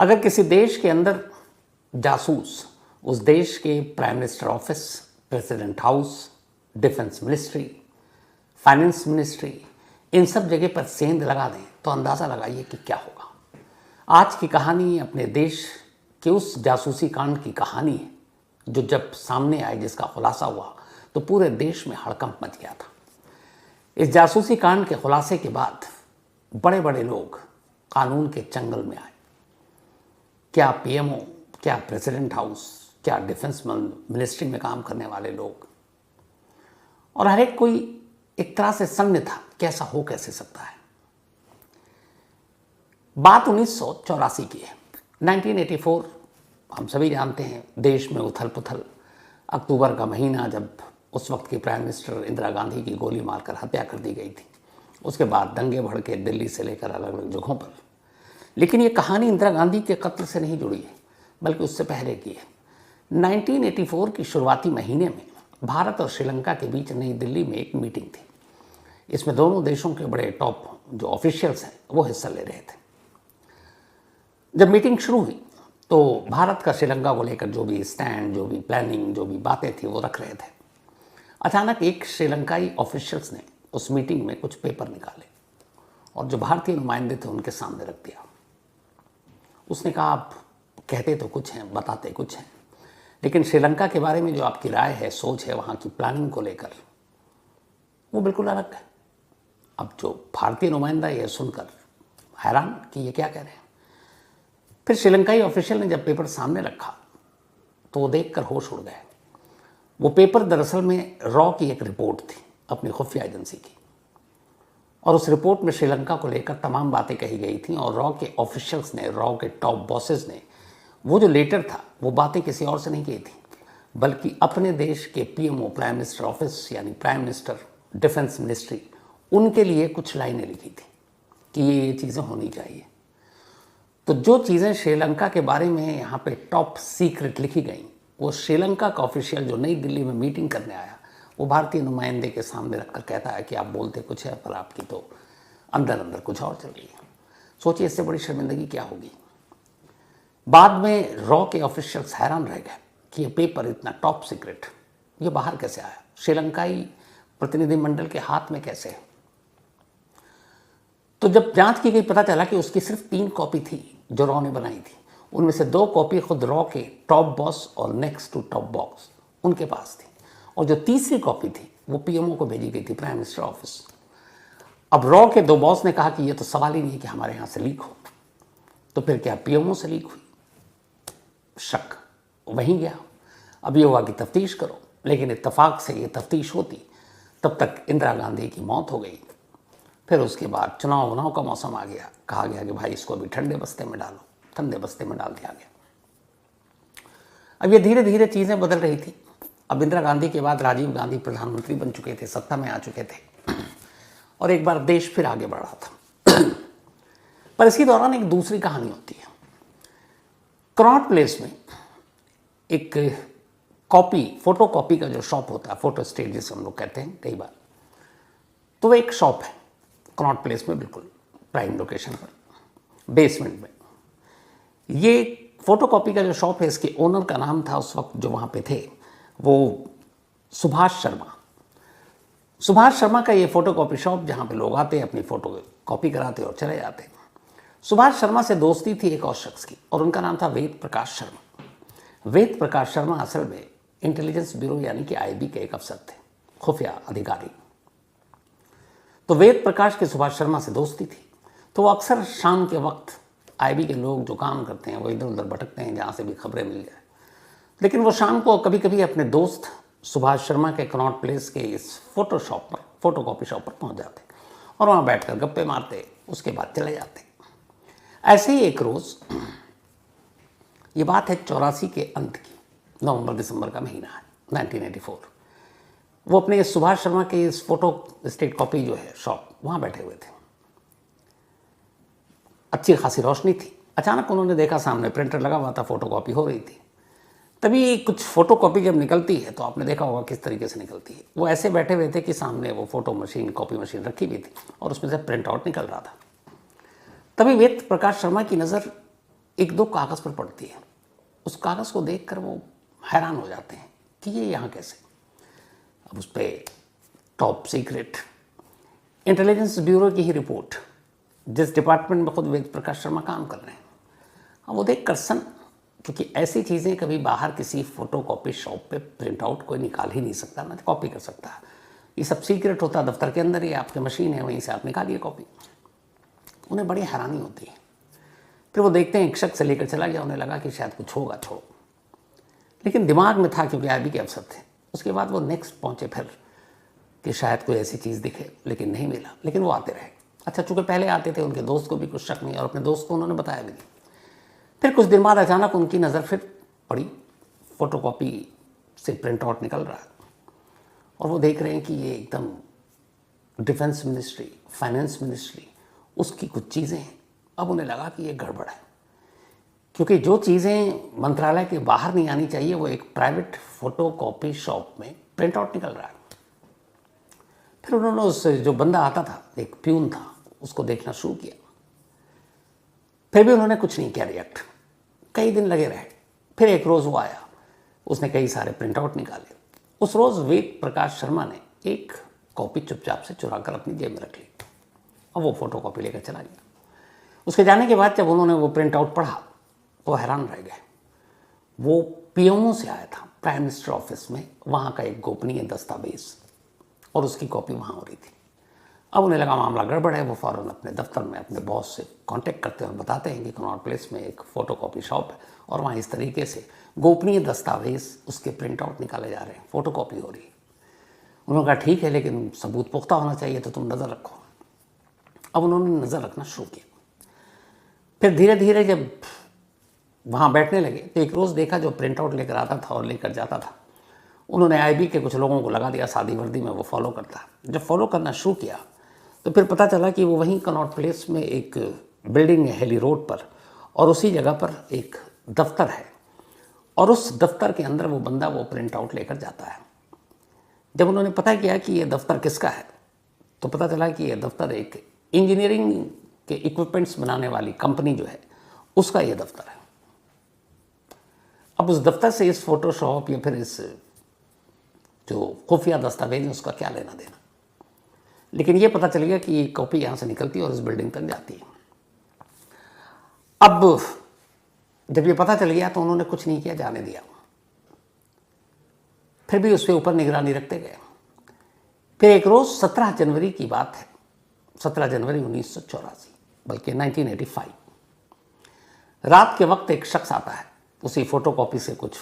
अगर किसी देश के अंदर जासूस उस देश के prime minister office, president house, defence ministry, finance ministry, इन सब जगह पर सेंध लगा दें तो अंदाज़ा लगाइए कि क्या होगा। आज की कहानी अपने देश के उस जासूसी कांड की कहानी है जो जब सामने आए, जिसका खुलासा हुआ तो पूरे देश में हड़कंप मच गया था। इस जासूसी कांड के खुलासे के बाद बड़े बड़े लोग कानून के चंगल में आए। क्या पीएमओ, क्या प्रेसिडेंट हाउस, क्या डिफेंस मिनिस्ट्री में काम करने वाले लोग, और हर एक कोई एक तरह से सन्न था कि ऐसा हो कैसे सकता है। बात 1984 की है। 1984 हम सभी जानते हैं, देश में उथल पुथल। अक्टूबर का महीना, जब उस वक्त की प्राइम मिनिस्टर इंदिरा गांधी की गोली मारकर हत्या कर दी गई थी। उसके बाद दंगे भड़के दिल्ली से लेकर अलग अलग जगहों पर। लेकिन ये कहानी इंदिरा गांधी के कत्ल से नहीं जुड़ी है, बल्कि उससे पहले की है। 1984 की शुरुआती महीने में भारत और श्रीलंका के बीच नई दिल्ली में एक मीटिंग थी। इसमें दोनों देशों के बड़े टॉप जो ऑफिशियल्स हैं वो हिस्सा ले रहे थे। जब मीटिंग शुरू हुई तो भारत का श्रीलंका को लेकर जो भी स्टैंड, जो भी प्लानिंग, जो भी बातें थी वो रख रहे थे। अचानक एक श्रीलंकाई ऑफिशियल्स ने उस मीटिंग में कुछ पेपर निकाले और जो भारतीय नुमाइंदे थे उनके सामने रख दिया। उसने कहा, आप कहते तो कुछ हैं, बताते कुछ हैं, लेकिन श्रीलंका के बारे में जो आपकी राय है, सोच है, वहाँ की प्लानिंग को लेकर, वो बिल्कुल अलग है। अब जो भारतीय नुमाइंदा ये सुनकर हैरान कि ये क्या कह रहे हैं। फिर श्रीलंकाई ऑफिशियल ने जब पेपर सामने रखा तो वो देखकर होश उड़ गए। वो पेपर दरअसल में रॉ की एक रिपोर्ट थी, अपनी खुफिया एजेंसी की, और उस रिपोर्ट में श्रीलंका को लेकर तमाम बातें कही गई थी। और रॉ के ऑफिशियल्स ने, रॉ के टॉप बॉसेस ने वो जो लेटर था वो बातें किसी और से नहीं की थी, बल्कि अपने देश के पीएमओ, प्राइम मिनिस्टर ऑफिस, यानी प्राइम मिनिस्टर, डिफेंस मिनिस्ट्री, उनके लिए कुछ लाइनें लिखी थी कि ये चीज़ें होनी चाहिए। तो जो चीज़ें श्रीलंका के बारे में यहाँ पे टॉप सीक्रेट लिखी गई, वो श्रीलंका का ऑफिशियल जो नई दिल्ली में मीटिंग करने आया, वो भारतीय नुमाइंदे के सामने रखकर कहता है कि आप बोलते कुछ है पर आपकी तो अंदर अंदर कुछ और चल रही है। सोचिए इससे बड़ी शर्मिंदगी क्या होगी। बाद में रॉ के ऑफिशियल्स हैरान रह गए कि ये पेपर इतना टॉप सीक्रेट, ये बाहर कैसे आया, श्रीलंकाई प्रतिनिधिमंडल के हाथ में कैसे है। तो जब जांच की गई पता चला कि उसकी सिर्फ 3 कॉपी थी जो रॉ ने बनाई थी। उनमें से 2 कॉपी खुद रॉ के टॉप बॉस और नेक्स्ट टू टॉप बॉस उनके पास थी, और जो तीसरी कॉपी थी वो पीएमओ को भेजी गई थी, प्राइम मिनिस्टर ऑफिस। अब रॉ के 2 बॉस ने कहा कि ये तो सवाल ही नहीं कि हमारे यहाँ से लीक हो। तो फिर क्या पीएमओ से लीक हुई? शक वहीं गया। अब ये हुआ कि तफ्तीश करो, लेकिन इत्तेफाक से ये तफ्तीश होती तब तक इंदिरा गांधी की मौत हो गई। फिर उसके बाद चुनाव का मौसम आ गया। कहा गया कि भाई इसको अभी ठंडे बस्ते में डालो, ठंडे बस्ते में डाल दिया गया। अब ये धीरे धीरे चीज़ें बदल रही थी। अब इंदिरा गांधी के बाद राजीव गांधी प्रधानमंत्री बन चुके थे, सत्ता में आ चुके थे, और एक बार देश फिर आगे बढ़ रहा था। पर इसी दौरान एक दूसरी कहानी होती है। कनॉट प्लेस में एक कॉपी, फोटो कॉपी का जो शॉप होता है, फोटो स्टेट जिसे हम लोग कहते हैं कई बार, तो वो एक शॉप है कनॉट प्लेस में, बिल्कुल प्राइम लोकेशन पर, बेसमेंट में। ये फोटो कॉपी का जो शॉप है, इसके ओनर का नाम था उस वक्त जो वहाँ पे थे, वो सुभाष शर्मा। सुभाष शर्मा का ये फोटो कॉपी शॉप, जहाँ पे लोग आते, अपनी फ़ोटो कॉपी कराते और चले जाते। सुभाष शर्मा से दोस्ती थी एक और शख्स की, और उनका नाम था वेद प्रकाश शर्मा। वेद प्रकाश शर्मा असल में इंटेलिजेंस ब्यूरो यानी कि आईबी के एक अफसर थे, खुफिया अधिकारी। तो वेद प्रकाश के सुभाष शर्मा से दोस्ती थी, तो वो अक्सर शाम के वक्त आईबी के लोग जो काम करते हैं वो इधर उधर भटकते हैं जहाँ से भी खबरें मिल जाए। लेकिन वो शाम को कभी कभी अपने दोस्त सुभाष शर्मा के कनॉट प्लेस के इस फोटो शॉप पर, फोटो कॉपी शॉप पर पहुँच जाते और वहाँ बैठकर गप्पे मारते, उसके बाद चले जाते। ऐसे ही एक रोज़, ये बात है 84 के अंत की, नवंबर दिसंबर का महीना है, 1984, वो अपने सुभाष शर्मा के इस फोटो स्टेट कॉपी जो है शॉप, वहाँ बैठे हुए थे। अच्छी खासी रोशनी थी। अचानक उन्होंने देखा सामने प्रिंटर लगा हुआ था, फोटो कॉपी हो रही थी। तभी कुछ फोटो कॉपी जब निकलती है तो आपने देखा होगा किस तरीके से निकलती है। वो ऐसे बैठे हुए थे कि सामने वो फोटो मशीन, कॉपी मशीन रखी हुई थी और उसमें से प्रिंट आउट निकल रहा था। तभी वेद प्रकाश शर्मा की नज़र एक दो कागज़ पर पड़ती है। उस कागज़ को देखकर वो हैरान हो जाते हैं कि ये यहाँ कैसे। अब उस पर टॉप सीक्रेट इंटेलिजेंस ब्यूरो की ही रिपोर्ट, जिस डिपार्टमेंट में खुद वेद प्रकाश शर्मा काम कर रहे हैं। अब वो देख कर सन, क्योंकि ऐसी चीज़ें कभी बाहर किसी फोटो कॉपी शॉप पे प्रिंट आउट कोई निकाल ही नहीं सकता, ना कॉपी कर सकता है। ये सब सीक्रेट होता है दफ्तर के अंदर ही, आपकी मशीन है वहीं से आप निकालिए कॉपी। उन्हें बड़ी हैरानी होती है। फिर वो देखते हैं एक शख्स से लेकर चला गया, उन्हें लगा कि शायद कुछ होगा, छोड़ो। लेकिन दिमाग में था, क्योंकि आईबी के अफसर थे। उसके बाद वो नेक्स्ट पहुंचे फिर कि शायद कोई ऐसी चीज़ दिखे, लेकिन नहीं मिला। लेकिन वो आते रहे। अच्छा, चूँकि पहले आते थे, उनके दोस्त को भी कुछ शक नहीं, और अपने दोस्त को उन्होंने बताया भी नहीं। फिर कुछ दिन बाद अचानक उनकी नज़र फिर पड़ी, फोटोकॉपी से प्रिंट आउट निकल रहा है, और वो देख रहे हैं कि ये एकदम डिफेंस मिनिस्ट्री, फाइनेंस मिनिस्ट्री, उसकी कुछ चीज़ें हैं। अब उन्हें लगा कि ये गड़बड़ है, क्योंकि जो चीज़ें मंत्रालय के बाहर नहीं आनी चाहिए वो एक प्राइवेट फोटोकॉपी शॉप में प्रिंट आउट निकल रहा है। फिर उन्होंने उस जो बंदा आता था, एक प्यून था, उसको देखना शुरू किया। फिर भी उन्होंने कुछ नहीं किया रिएक्ट। कई दिन लगे रहे। फिर एक रोज़ वो आया, उसने कई सारे प्रिंट आउट निकाले। उस रोज़ वेद प्रकाश शर्मा ने एक कॉपी चुपचाप से चुरा कर अपनी जेब में रख ली, और वो फोटो कॉपी लेकर चला गया। उसके जाने के बाद जब उन्होंने वो प्रिंट आउट पढ़ा तो हैरान रह गए। वो पीएमओ से आया था, प्राइम मिनिस्टर ऑफिस में, वहाँ का एक गोपनीय दस्तावेज, और उसकी कॉपी वहाँ हो रही थी। अब उन्हें लगा मामला गड़बड़ है। वो फ़ौरन अपने दफ्तर में अपने बॉस से कांटेक्ट करते हैं और बताते हैं कि कनॉट प्लेस में एक फ़ोटोकॉपी शॉप है, और वहाँ इस तरीके से गोपनीय दस्तावेज उसके प्रिंट आउट निकाले जा रहे हैं, फ़ोटोकॉपी हो रही है। उन्होंने कहा ठीक है, लेकिन सबूत पुख्ता होना चाहिए, तो तुम नज़र रखो। अब उन्होंने नज़र रखना शुरू किया। फिर धीरे धीरे जब वहाँ बैठने लगे तो एक रोज़ देखा, जो प्रिंट आउट लेकर आता था और लेकर जाता था, उन्होंने आईबी के कुछ लोगों को लगा दिया सादी वर्दी में, वो फॉलो करता। जब फॉलो करना शुरू किया तो फिर पता चला कि वो वहीं कनॉट प्लेस में एक बिल्डिंग है हेली रोड पर, और उसी जगह पर एक दफ्तर है, और उस दफ्तर के अंदर वो बंदा वो प्रिंट आउट लेकर जाता है। जब उन्होंने पता किया कि ये दफ्तर किसका है, तो पता चला कि ये दफ्तर एक इंजीनियरिंग के इक्विपमेंट्स बनाने वाली कंपनी जो है, उसका ये दफ्तर है। अब उस दफ्तर से इस फोटोशॉप या फिर इस जो खुफिया दस्तावेज है उसका क्या लेना देना, लेकिन ये पता चल गया कि ये कॉपी यहाँ से निकलती है और इस बिल्डिंग तक जाती है। अब जब ये पता चल गया तो उन्होंने कुछ नहीं किया, जाने दिया। फिर भी उसके ऊपर निगरानी रखते गए। फिर एक रोज़ 17 जनवरी की बात है, 17 जनवरी 1984, बल्कि 1985, रात के वक्त एक शख्स आता है, उसी फोटोकॉपी से कुछ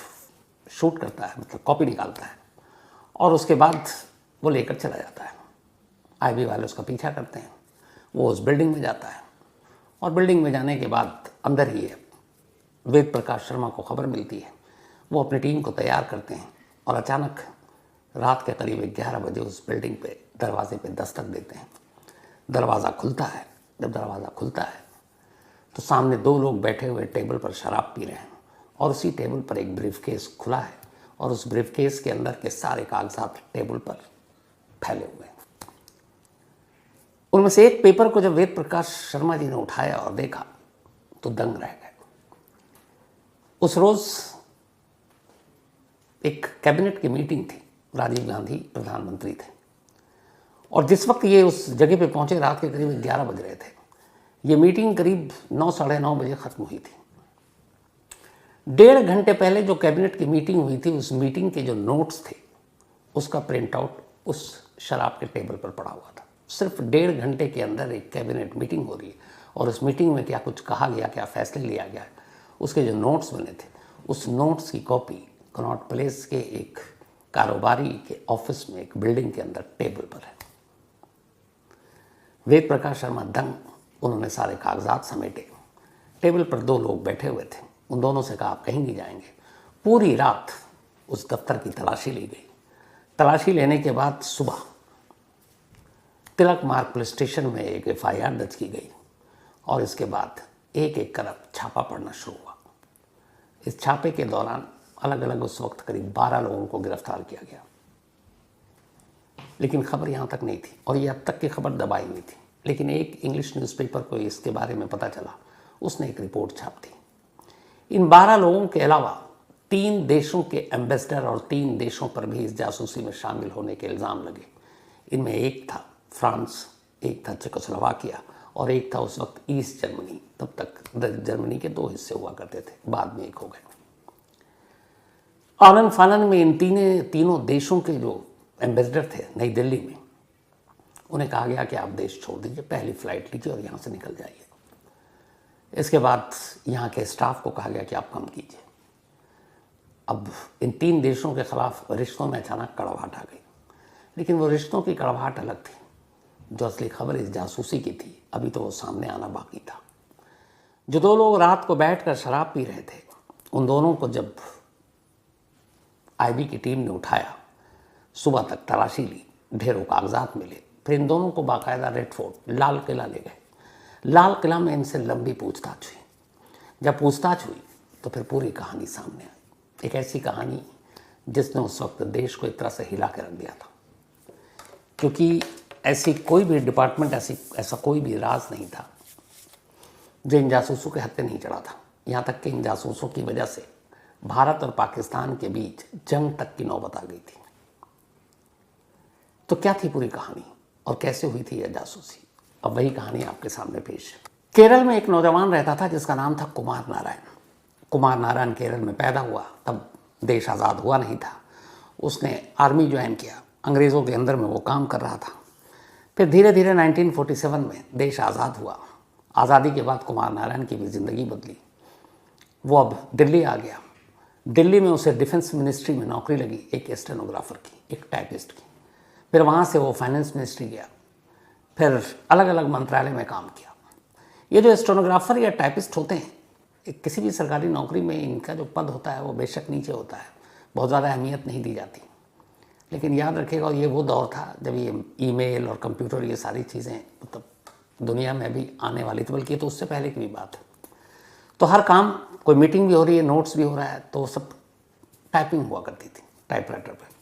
शूट करता है, मतलब कॉपी निकालता है, और उसके बाद वो लेकर चला जाता है। आईबी वाले उसका पीछा करते हैं। वो उस बिल्डिंग में जाता है, और बिल्डिंग में जाने के बाद अंदर ही है वेद प्रकाश शर्मा को खबर मिलती है। वो अपनी टीम को तैयार करते हैं, और अचानक रात के करीब 11 बजे उस बिल्डिंग पे दरवाजे पे दस्तक देते हैं। दरवाज़ा खुलता है। जब दरवाज़ा खुलता है तो सामने 2 लोग बैठे हुए टेबल पर शराब पी रहे हैं, और उसी टेबल पर एक ब्रीफकेस खुला है, और उस ब्रीफकेस के अंदर के सारे कागजात टेबल पर फैले हुए हैं। उनमें से एक पेपर को जब वेद प्रकाश शर्मा जी ने उठाया और देखा तो दंग रह गए। उस रोज़ एक कैबिनेट की मीटिंग थी, राजीव गांधी प्रधानमंत्री थे, और जिस वक्त ये उस जगह पे पहुंचे रात के करीब 11 बज रहे थे। ये मीटिंग करीब 9 साढ़े 9 बजे ख़त्म हुई थी। 1.5 घंटे पहले जो कैबिनेट की मीटिंग हुई थी, उस मीटिंग के जो नोट्स थे उसका प्रिंट आउट उस शराब के टेबल पर पड़ा हुआ था। सिर्फ 1.5 घंटे के अंदर एक कैबिनेट मीटिंग हो रही है, और उस मीटिंग में क्या कुछ कहा गया, क्या फैसले लिया गया, उसके जो नोट्स बने थे, उस नोट्स की कॉपी कनॉट प्लेस के एक कारोबारी के ऑफिस में एक बिल्डिंग के अंदर टेबल पर है। वेद प्रकाश शर्मा दंग। उन्होंने सारे कागजात समेटे। टेबल पर 2 लोग बैठे हुए थे। उन दोनों से कहा आप कहीं नहीं जाएंगे। पूरी रात उस दफ्तर की तलाशी ली गई। तलाशी लेने के बाद सुबह तिलक मार्ग पुलिस स्टेशन में एक FIR दर्ज की गई, और इसके बाद एक एक कर छापा पड़ना शुरू हुआ। इस छापे के दौरान अलग अलग उस वक्त करीब 12 लोगों को गिरफ्तार किया गया, लेकिन खबर यहाँ तक नहीं थी, और ये अब तक की खबर दबाई हुई थी। लेकिन एक इंग्लिश न्यूज़पेपर को इसके बारे में पता चला, उसने एक रिपोर्ट छाप दी। इन 12 लोगों के अलावा 3 देशों के एम्बेसडर और 3 देशों पर भी इस जासूसी में शामिल होने के इल्ज़ाम लगे। इनमें एक था फ्रांस, एक था चेकोस्लोवाकिया और एक था उस वक्त ईस्ट जर्मनी। तब तक जर्मनी के 2 हिस्से हुआ करते थे, बाद में एक हो गए। आनन फानन में इन तीनों देशों के जो एम्बेसडर थे नई दिल्ली में, उन्हें कहा गया कि आप देश छोड़ दीजिए, पहली फ्लाइट लीजिए और यहाँ से निकल जाइए। इसके बाद यहाँ के स्टाफ को कहा गया कि आप काम कीजिए। अब इन 3 देशों के खिलाफ रिश्तों में अचानक कड़वाहट आ गई, लेकिन वो रिश्तों की कड़वाहट अलग थी। जो असली खबर इस जासूसी की थी, अभी तो वो सामने आना बाकी था। जो 2 लोग रात को बैठकर शराब पी रहे थे, उन दोनों को जब आईबी की टीम ने उठाया, सुबह तक तलाशी ली, ढेरों कागजात मिले, फिर इन दोनों को बाकायदा रेड फोर्ट लाल किला ले गए। लाल किला में इनसे लंबी पूछताछ हुई। जब पूछताछ हुई तो फिर पूरी कहानी सामने आई। एक ऐसी कहानी जिसने उस वक्त देश को एक तरह से हिला के रख दिया था, क्योंकि ऐसी कोई भी डिपार्टमेंट, ऐसा कोई भी राज नहीं था जो इन जासूसों के हत्थे नहीं चढ़ा था। यहाँ तक कि इन जासूसों की वजह से भारत और पाकिस्तान के बीच जंग तक की नौबत आ गई थी। तो क्या थी पूरी कहानी और कैसे हुई थी यह जासूसी? अब वही कहानी आपके सामने पेश है। केरल में एक नौजवान रहता था जिसका नाम था कुमार नारायण। कुमार नारायण केरल में पैदा हुआ, तब देश आज़ाद हुआ नहीं था। उसने आर्मी ज्वाइन किया, अंग्रेज़ों के अंदर में वो काम कर रहा था। फिर धीरे धीरे 1947 में देश आज़ाद हुआ। आज़ादी के बाद कुमार नारायण की भी ज़िंदगी बदली। वो अब दिल्ली आ गया। दिल्ली में उसे डिफेंस मिनिस्ट्री में नौकरी लगी, एक स्टेनोग्राफर की, एक टाइपिस्ट की। फिर वहाँ से वो फाइनेंस मिनिस्ट्री गया, फिर अलग अलग मंत्रालय में काम किया। ये जो स्टेनोग्राफर या टाइपिस्ट होते हैं, किसी भी सरकारी नौकरी में इनका जो पद होता है वो बेशक नीचे होता है, बहुत ज़्यादा अहमियत नहीं दी जाती। लेकिन याद रखिएगा, ये वो दौर था जब ये ईमेल और कंप्यूटर, ये सारी चीज़ें मतलब दुनिया में भी आने वाली थी, बल्कि तो उससे पहले की भी बात है। तो हर काम, कोई मीटिंग भी हो रही है, नोट्स भी हो रहा है, तो सब टाइपिंग हुआ करती थी टाइपराइटर पर।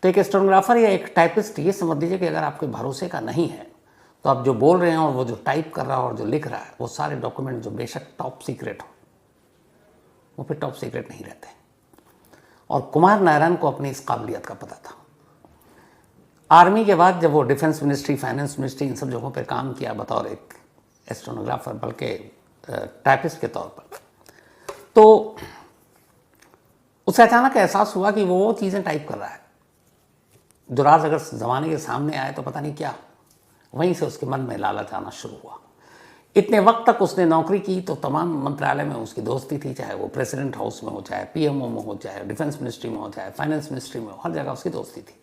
तो एक स्टेनोग्राफर या एक टाइपिस्ट, ये समझ लीजिए कि अगर आपके भरोसे का नहीं है तो आप जो बोल रहे हैं और वो जो टाइप कर रहा है और जो लिख रहा है, वो सारे डॉक्यूमेंट जो बेशक टॉप सीक्रेट हो, वो फिर टॉप सीक्रेट नहीं रहते। और कुमार नारायण को अपनी इस काबिलियत का पता था। आर्मी के बाद जब वो डिफेंस मिनिस्ट्री, फाइनेंस मिनिस्ट्री, इन सब जगहों पर काम किया बतौर एक स्टेनोग्राफर, बल्कि टाइपिस्ट के तौर पर, तो उसे अचानक एहसास हुआ कि वो चीज़ें टाइप कर रहा है जो राज अगर ज़माने के सामने आए तो पता नहीं क्या। वहीं से उसके मन में लालच आना शुरू हुआ। इतने वक्त तक उसने नौकरी की तो तमाम मंत्रालय में उसकी दोस्ती थी, चाहे वो प्रेसिडेंट हाउस में हो, चाहे पीएमओ में हो, चाहे डिफेंस मिनिस्ट्री में हो, चाहे फाइनेंस मिनिस्ट्री में हो, हर जगह उसकी दोस्ती थी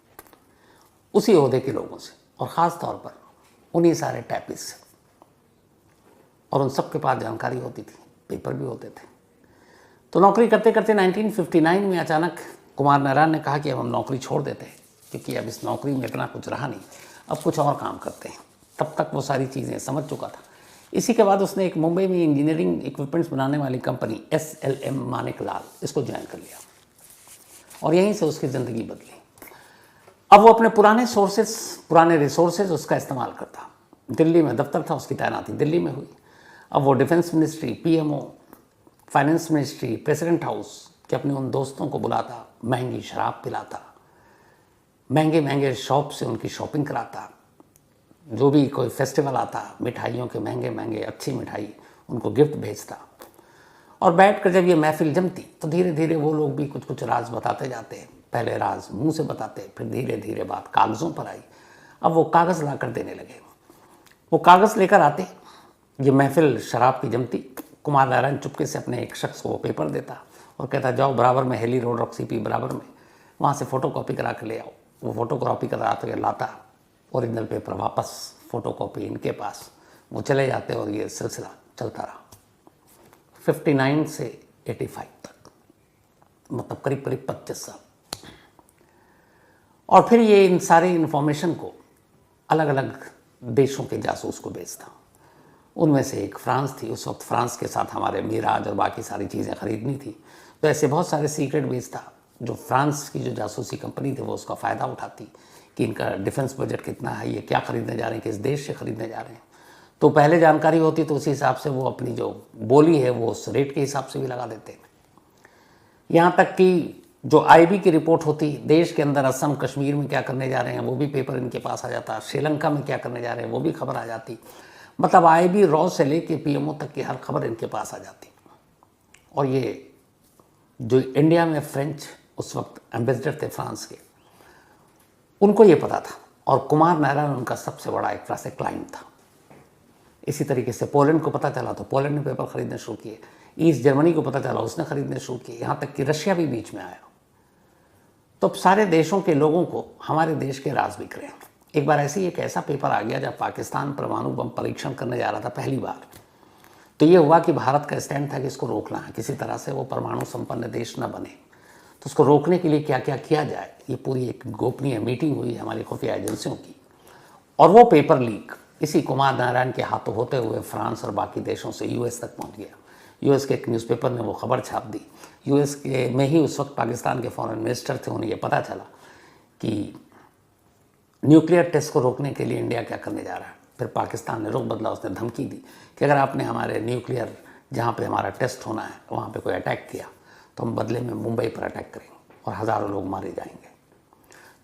उसी ओहदे के लोगों से, और ख़ास तौर पर उन्हीं सारे टाइपिस्ट से। और उन सब के पास जानकारी होती थी, पेपर भी होते थे। तो नौकरी करते करते 1959 में अचानक कुमार नारायण ने कहा कि अब हम नौकरी छोड़ देते हैं, क्योंकि अब इस नौकरी में इतना कुछ रहा नहीं, अब कुछ और काम करते हैं। तब तक वो सारी चीज़ें समझ चुका था। इसी के बाद उसने एक मुंबई में इंजीनियरिंग इक्विपमेंट्स बनाने वाली कंपनी SLM मानिकलाल, इसको ज्वाइन कर लिया और यहीं से उसकी ज़िंदगी बदली। अब वो अपने पुराने रिसोर्सेज उसका इस्तेमाल करता। दिल्ली में दफ्तर था, उसकी तैनाती दिल्ली में हुई। अब वो defence ministry, PMO, finance ministry, president house के अपने उन दोस्तों को बुलाता, महंगी शराब पिलाता, महंगे महंगे शॉप से उनकी शॉपिंग कराता, जो भी कोई फेस्टिवल आता, मिठाइयों के महंगे महंगे अच्छी मिठाई उनको गिफ्ट भेजता। और बैठकर जब ये महफिल जमती तो धीरे धीरे वो लोग भी कुछ कुछ राज बताते जाते। पहले राज मुंह से बताते, फिर धीरे धीरे बात कागज़ों पर आई। अब वो कागज़ ला कर देने लगे। वो कागज़ लेकर आते, ये महफिल शराब की जमती। कुमार नारायण चुपके से अपने एक शख्स को वो पेपर देता और कहता, जाओ बराबर में हेली रोड रॉक CP बराबर में, वहाँ से फ़ोटो कॉपी करा कर ले आओ। वो फ़ोटो कॉपी करा कर लाता, ओरिजिनल पेपर वापस, फ़ोटो कॉपी इनके पास, वो चले जाते और ये सिलसिला चलता रहा 59 से 85 तक, मतलब करीब करीब 25 साल। और फिर ये इन सारे इन्फॉर्मेशन को अलग अलग देशों के जासूस को भेजता। उनमें से एक फ्रांस थी। उस वक्त फ्रांस के साथ हमारे मीराज और बाकी सारी चीज़ें ख़रीदनी थी, तो ऐसे बहुत सारे सीक्रेट भेजता जो फ्रांस की जो जासूसी कंपनी थी वो उसका फ़ायदा उठाती कि इनका डिफेंस बजट कितना है, ये क्या ख़रीदने जा रहे हैं, किस देश से ख़रीदने जा रहे हैं। तो पहले जानकारी होती तो उसी हिसाब से वो अपनी जो बोली है वो उस रेट के हिसाब से भी लगा देते हैं। यहाँ तक कि जो आईबी की रिपोर्ट होती देश के अंदर असम कश्मीर में क्या करने जा रहे हैं वो भी पेपर इनके पास आ जाता, श्रीलंका में क्या करने जा रहे हैं वो भी खबर आ जाती। मतलब आईबी रॉ से लेके पीएमओ तक की हर खबर इनके पास आ जाती। और ये जो इंडिया में फ्रेंच उस वक्त एम्बेसडर थे फ्रांस के, उनको ये पता था और कुमार नारायण उनका सबसे बड़ा एक तरह से क्लाइंट था। इसी तरीके से पोलैंड को पता चला तो पोलैंड ने पेपर खरीदने शुरू किए, ईस्ट जर्मनी को पता चला उसने खरीदने शुरू किए, यहाँ तक कि रशिया भी बीच में आया। तो अब सारे देशों के लोगों को हमारे देश के राज बिक रहे हैं। एक बार ऐसी एक ऐसा पेपर आ गया जब पाकिस्तान परमाणु बम परीक्षण करने जा रहा था पहली बार, तो ये हुआ कि भारत का स्टैंड था कि इसको रोकना है, किसी तरह से वो परमाणु संपन्न देश न बने। तो उसको रोकने के लिए क्या क्या किया जाए, ये पूरी एक गोपनीय मीटिंग हुई हमारी खुफिया एजेंसियों की। और वो पेपर लीक इसी कुमार नारायण के हाथों होते हुए फ्रांस और बाकी देशों से यूएस तक पहुंच गया। यूएस के एक न्यूज़पेपर ने वो खबर छाप दी। यूएस के में ही उस वक्त पाकिस्तान के फॉरेन मिनिस्टर थे, उन्हें ये पता चला कि न्यूक्लियर टेस्ट को रोकने के लिए इंडिया क्या करने जा रहा है। फिर पाकिस्तान ने रुख बदला, उसने धमकी दी कि अगर आपने हमारे न्यूक्लियर जहाँ पे हमारा टेस्ट होना है वहाँ पे कोई अटैक किया तो हम बदले में मुंबई पर अटैक करेंगे और हज़ारों लोग मारे जाएंगे।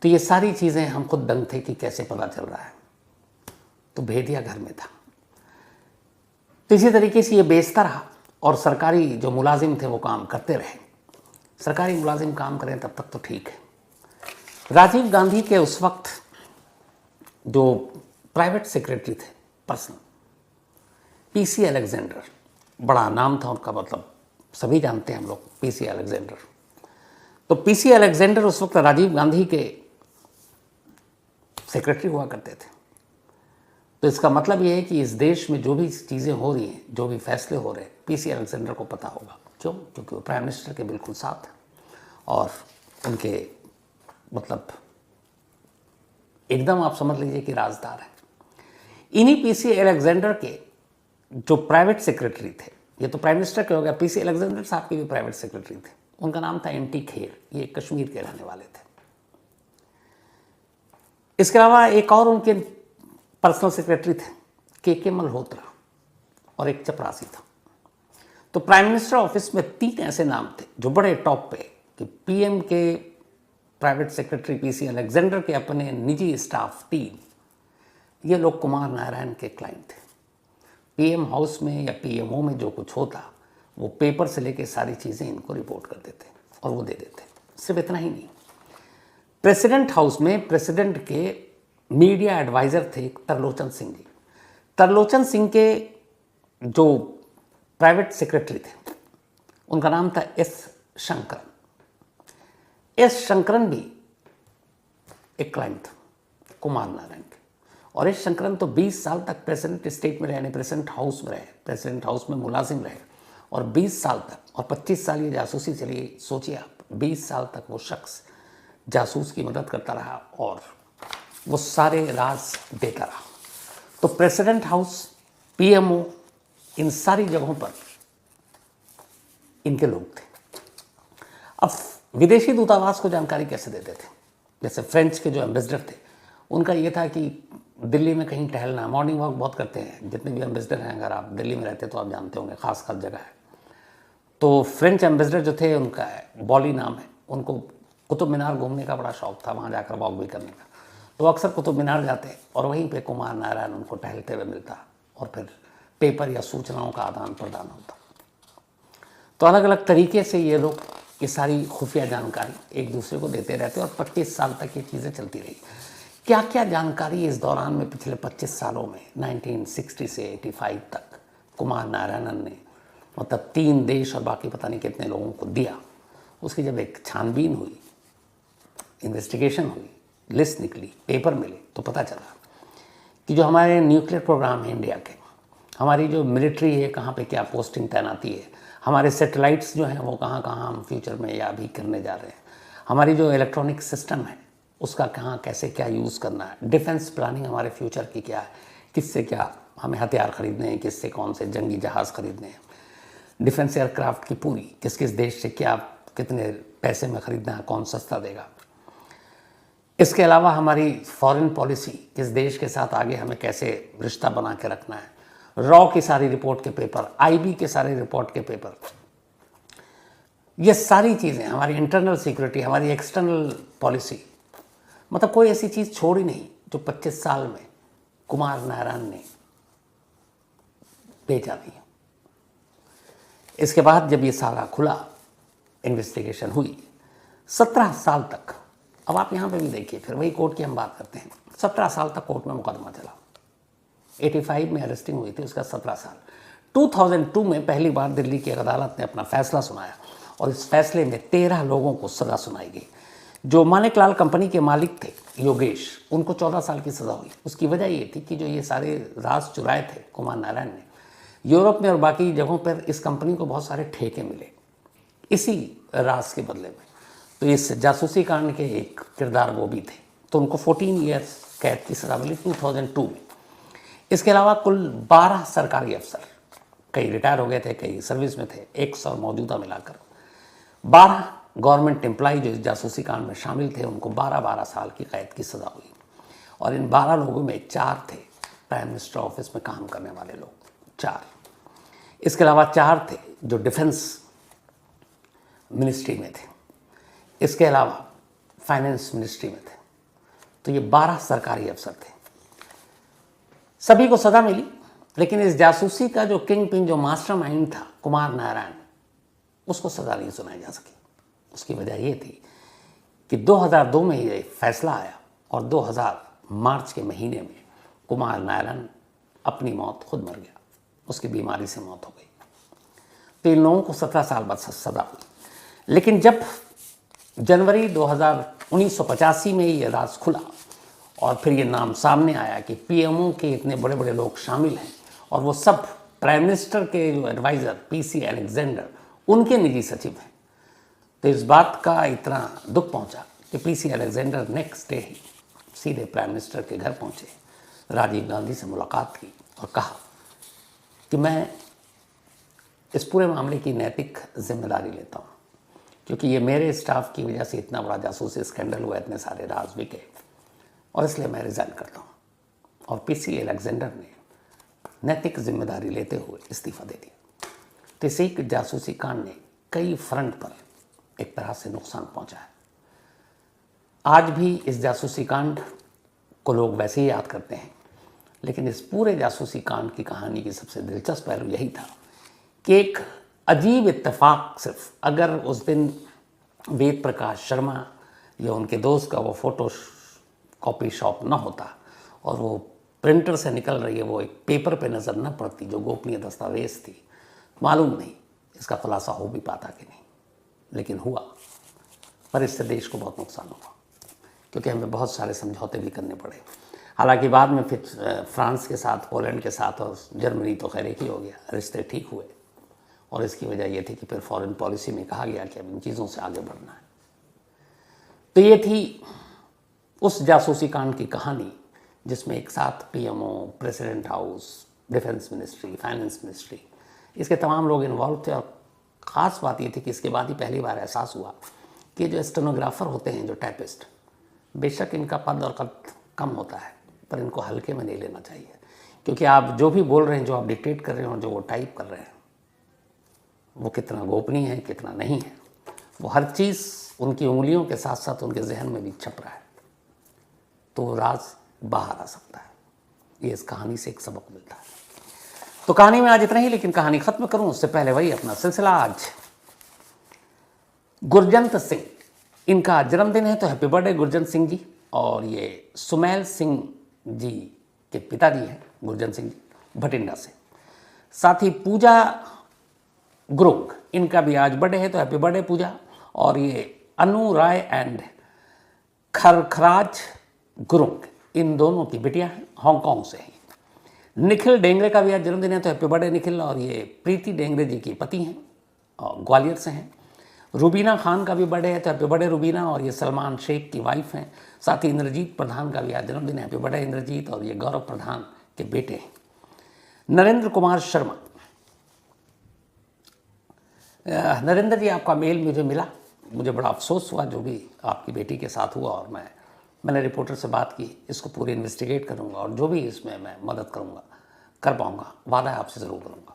तो ये सारी चीज़ें हम खुद दंग थे कि कैसे पता चल रहा है। तो भेदिया घर में था। तो इसी तरीके से ये बेचता रहा और सरकारी जो मुलाजिम थे वो काम करते रहे। सरकारी मुलाजिम काम करें तब तक तो ठीक है। राजीव गांधी के उस वक्त जो प्राइवेट सेक्रेटरी थे पर्सनल, पीसी अलेक्जेंडर, बड़ा नाम था उनका, मतलब सभी जानते हैं हम लोग पीसी अलेक्जेंडर। तो पीसी अलेक्जेंडर उस वक्त राजीव गांधी के सेक्रेटरी हुआ करते थे। तो इसका मतलब ये है कि इस देश में जो भी चीज़ें हो रही हैं, जो भी फैसले हो रहे हैं, पीसी अलेक्जेंडर को पता होगा। क्यों? क्योंकि वो प्राइम मिनिस्टर के बिल्कुल साथ हैं और उनके मतलब एकदम आप समझ लीजिए कि राजदार है। इन्हीं पीसी अलेक्जेंडर के जो प्राइवेट सेक्रेटरी थे, ये तो प्राइम मिनिस्टर के हो गया, पीसी अलेक्जेंडर साहब के भी प्राइवेट सेक्रेटरी थे, उनका नाम था एनटी खेर, ये कश्मीर के रहने वाले थे। इसके अलावा एक और उनके पर्सनल सेक्रेटरी थे के मल्होत्रा और एक चपरासी था। तो प्राइम मिनिस्टर ऑफिस में 3 ऐसे नाम थे जो बड़े टॉप पे, कि पीएम के प्राइवेट सेक्रेटरी पीसी अलेक्जेंडर के अपने निजी स्टाफ टीम, ये लोग कुमार नारायण के क्लाइंट थे। पीएम हाउस में या पीएमओ में जो कुछ होता वो पेपर से लेके सारी चीज़ें इनको रिपोर्ट कर देते और वो दे देते। सिर्फ इतना ही नहीं, प्रेसिडेंट हाउस में प्रेसिडेंट के मीडिया एडवाइज़र थे तरलोचन सिंह जी। तरलोचन सिंह के जो प्राइवेट सेक्रेटरी थे उनका नाम था एस शंकरन। एस शंकरन भी एक क्लाइंट था कुमार नारायण के। और एस शंकरन तो 20 साल तक प्रेसिडेंट स्टेट में रहे, प्रेसिडेंट हाउस में रहे, प्रेसिडेंट हाउस में मुलाजिम रहे और 20 साल तक और 25 साल ये जासूसी चली। सोचिए आप, 20 साल तक वो शख्स जासूस की मदद करता रहा और वो सारे राज देता रहा। तो प्रेसिडेंट हाउस, पीएमओ, इन सारी जगहों पर इनके लोग थे। अब विदेशी दूतावास को जानकारी कैसे देते थे? जैसे फ्रेंच के जो एम्बेसडर थे उनका ये था कि दिल्ली में कहीं टहलना, मॉर्निंग वॉक बहुत करते हैं जितने भी एम्बेसडर हैं, अगर आप दिल्ली में रहते तो आप जानते होंगे, खास जगह है। तो फ्रेंच एम्बेसडर जो थे उनका बॉली नाम है, उनको कुतुब मीनार घूमने का बड़ा शौक था, वहाँ जाकर वॉक भी करने का। तो अक्सर कुतुब मीनार जाते और वहीं पे कुमार नारायण उनको टहलते हुए मिलता और फिर पेपर या सूचनाओं का आदान प्रदान होता। तो अलग अलग तरीके से ये लोग ये सारी खुफिया जानकारी एक दूसरे को देते रहते और 25 साल तक ये चीज़ें चलती रही। क्या क्या जानकारी इस दौरान में पिछले 25 सालों में 1960 से 85 तक कुमार नारायणन ने मतलब 3 देश और बाकी पता नहीं कितने लोगों को दिया, उसकी जब एक छानबीन हुई, इन्वेस्टिगेशन हुई, लिस्ट निकली, पेपर मिले, तो पता चला कि जो हमारे न्यूक्लियर प्रोग्राम है इंडिया के, हमारी जो मिलिट्री है कहाँ पे क्या पोस्टिंग तैनाती है, हमारे सैटेलाइट्स जो हैं वो कहाँ कहाँ हम फ्यूचर में या अभी करने जा रहे हैं, हमारी जो इलेक्ट्रॉनिक सिस्टम है उसका कहाँ कैसे क्या यूज़ करना है, डिफेंस प्लानिंग हमारे फ्यूचर की क्या है, किससे क्या हमें हथियार खरीदने हैं, किससे कौन से जंगी जहाज़ खरीदने हैं, डिफेंस एयरक्राफ्ट की पूरी किस किस देश से क्या कितने पैसे में खरीदना है, कौन सस्ता देगा। इसके अलावा हमारी फॉरेन पॉलिसी, किस देश के साथ आगे हमें कैसे रिश्ता बना के रखना है, रॉ की सारी रिपोर्ट के पेपर, आईबी के सारे रिपोर्ट के पेपर, ये सारी चीज़ें, हमारी इंटरनल सिक्योरिटी, हमारी एक्सटर्नल पॉलिसी, मतलब कोई ऐसी चीज़ छोड़ी नहीं जो 25 साल में कुमार नारायण ने भेजा दी। इसके बाद जब ये सारा खुला, इन्वेस्टिगेशन हुई, 17 साल तक, अब आप यहाँ पे भी देखिए, फिर वही कोर्ट की हम बात करते हैं, 17 साल तक कोर्ट में मुकदमा चला। 85 में अरेस्टिंग हुई थी, उसका 17 साल। 2002 में पहली बार दिल्ली की अदालत ने अपना फैसला सुनाया और इस फैसले में 13 लोगों को सज़ा सुनाई गई। जो मानिकलाल कंपनी के मालिक थे योगेश, उनको 14 साल की सज़ा हुई। उसकी वजह ये थी कि जो ये सारे राज चुराए थे कुमार नारायण ने, यूरोप में और बाकी जगहों पर इस कंपनी को बहुत सारे ठेके मिले इसी राज के बदले में। तो इस जासूसी कांड के एक किरदार वो भी थे, तो उनको 14 ईयर्स कैद की सज़ा मिली 2002 में। इसके अलावा कुल 12 सरकारी अफसर, कई रिटायर हो गए थे, कई सर्विस में थे, 100 मौजूदा मिलाकर 12 गवर्नमेंट एम्प्लॉय जो इस जासूसी कांड में शामिल थे, उनको 12-12 साल की कैद की सज़ा हुई। और इन 12 लोगों में 4 थे प्राइम मिनिस्टर ऑफिस में काम करने वाले लोग, 4। इसके अलावा 4 थे जो डिफेंस मिनिस्ट्री में थे, इसके अलावा फाइनेंस मिनिस्ट्री में थे। तो ये 12 सरकारी अफसर थे, सभी को सज़ा मिली। लेकिन इस जासूसी का जो किंग पिन, जो मास्टरमाइंड था कुमार नारायण, उसको सज़ा नहीं सुनाई जा सकी। उसकी वजह ये थी कि 2002 में ये फैसला आया और 2000 मार्च के महीने में कुमार नारायण अपनी मौत खुद मर गया, उसकी बीमारी से मौत हो गई। तो इन लोगों को 17 साल बाद सज़ा हुई। लेकिन जब जनवरी 1985 में ये राज खुला और फिर ये नाम सामने आया कि पीएमओ के इतने बड़े बड़े लोग शामिल हैं और वो सब प्राइम मिनिस्टर के जो एडवाइज़र पीसी अलेक्जेंडर, उनके निजी सचिव हैं, तो इस बात का इतना दुख पहुंचा कि पीसी अलेक्जेंडर नेक्स्ट डे ही सीधे प्राइम मिनिस्टर के घर पहुंचे, राजीव गांधी से मुलाकात की और कहा कि मैं इस पूरे मामले की नैतिक जिम्मेदारी लेता हूँ, क्योंकि ये मेरे स्टाफ की वजह से इतना बड़ा जासूसी स्कैंडल हुआ, इतने सारे राज बिके, और इसलिए मैं रिज़ाइन करता हूँ। और पीसी अलेक्जेंडर ने नैतिक जिम्मेदारी लेते हुए इस्तीफा दे दिया। तो इसी जासूसी कांड ने कई फ्रंट पर एक तरह से नुकसान पहुंचा है। आज भी इस जासूसी कांड को लोग वैसे ही याद करते हैं, लेकिन इस पूरे जासूसी कांड की कहानी की सबसे दिलचस्प पहलू यही था कि एक अजीब इत्तेफाक, सिर्फ अगर उस दिन वेद प्रकाश शर्मा या उनके दोस्त का वो फोटो कॉपी शॉप ना होता और वो प्रिंटर से निकल रही है वो एक पेपर पे नज़र न पड़ती जो गोपनीय दस्तावेज़ थी, मालूम नहीं इसका खुलासा हो भी पाता कि नहीं, लेकिन हुआ। पर इससे देश को बहुत नुकसान हुआ, क्योंकि हमें बहुत सारे समझौते भी करने पड़े। हालांकि बाद में फिर फ्रांस के साथ, पोलैंड के साथ और जर्मनी तो खैर एक ही हो गया, रिश्ते ठीक हुए। और इसकी वजह यह थी कि फिर फॉरेन पॉलिसी में कहा गया कि अब इन चीज़ों से आगे बढ़ना है। तो ये थी उस जासूसी कांड की कहानी जिसमें एक साथ PMO, president house, defence ministry, finance ministry, इसके तमाम लोग इन्वॉल्व थे। और ख़ास बात ये थी कि इसके बाद ही पहली बार एहसास हुआ कि जो स्टेनोग्राफर होते हैं, जो टाइपिस्ट, बेशक इनका पद और कद कम होता है, पर इनको हल्के में नहीं लेना चाहिए, क्योंकि आप जो भी बोल रहे हैं, जो आप डिक्टेट कर रहे हैं और जो वो टाइप कर रहे हैं, वो कितना गोपनीय है, कितना नहीं है, वो हर चीज़ उनकी उंगलियों के साथ साथ उनके जहन में भी छप रहा है, तो राज बाहर आ सकता है। ये इस कहानी से एक सबक मिलता है। तो कहानी में आज इतना ही, लेकिन कहानी खत्म करूं उससे पहले वही अपना सिलसिला। आज गुरजंत सिंह, इनका जन्मदिन है, तो हैप्पी बर्थडे गुरजंत सिंह जी। और ये सुमैल सिंह जी के पिताजी हैं गुरजंत सिंह जी, भटिंडा से। साथ ही पूजा गुरुंग, इनका भी आज बर्थडे है, तो हैप्पी बर्थडे पूजा। और ये अनु राय एंड खरखराज गुरुंग, इन दोनों की बिटिया हैं, हांगकांग से हैं। निखिल डेंगरे का भी आज जन्मदिन है, तो हैप्पी बर्थडे निखिल। और ये प्रीति डेंगरे जी की पति हैं और ग्वालियर से हैं। रुबीना खान का भी बर्थडे है, तो हैप्पी बर्थडे रुबीना। और ये सलमान शेख की वाइफ हैं। साथ ही इंद्रजीत प्रधान का भी आज जन्मदिन है, हैप्पी बर्थडे इंद्रजीत। और ये गौरव प्रधान के बेटे हैं। नरेंद्र कुमार शर्मा, नरेंद्र जी, आपका मेल मुझे मिला, मुझे बड़ा अफसोस हुआ जो भी आपकी बेटी के साथ हुआ। और मैंने रिपोर्टर से बात की, इसको पूरी इन्वेस्टिगेट करूंगा और जो भी इसमें मैं मदद कर पाऊंगा, वादा है आपसे ज़रूर करूंगा।